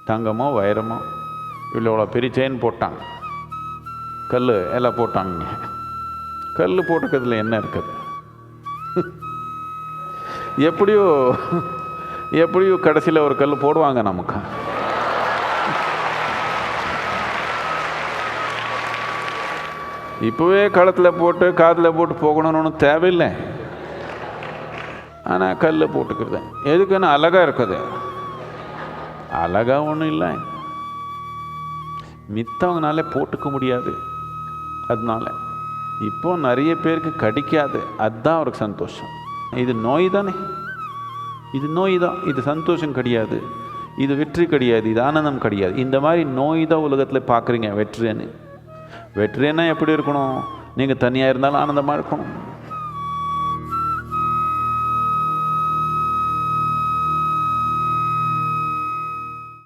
தங்கமோ வைரமோ இவ்வளோ பெரிய செயின் போட்டாங்க, கல் எல்லாம் போட்டாங்க. கல் போட்டுக்கிறதுல என்ன இருக்குது? எப்படியோ கடைசியில் ஒரு கல் போடுவாங்க நமக்கு. இப்போவே கழுத்தில் போட்டு காதில் போட்டு போகணும்னு ஒன்றும் தேவையில்லை. ஆனால் கல் போட்டுக்கிறது எதுக்குன்னு அழகாக இருக்குது. அழகாக ஒன்றும் இல்லை, மித்தவங்கனால போட்டுக்க முடியாது. அதனால இப்போ நிறைய பேருக்கு கிடைக்காது, அதுதான் அவருக்கு சந்தோஷம். இது நோய் தானே, இது நோய் தான், இது சந்தோஷம் கிடையாது, இது வெற்றி கிடையாது, இது ஆனந்தம் கிடையாது. இந்த மாதிரி நோய் தான் உலகத்தில் பார்க்குறீங்க வெற்றின்னு. வெற்றின்னா எப்படி இருக்கணும்? நீங்கள் தனியாக இருந்தாலும் ஆனந்தமாக இருக்கணும்.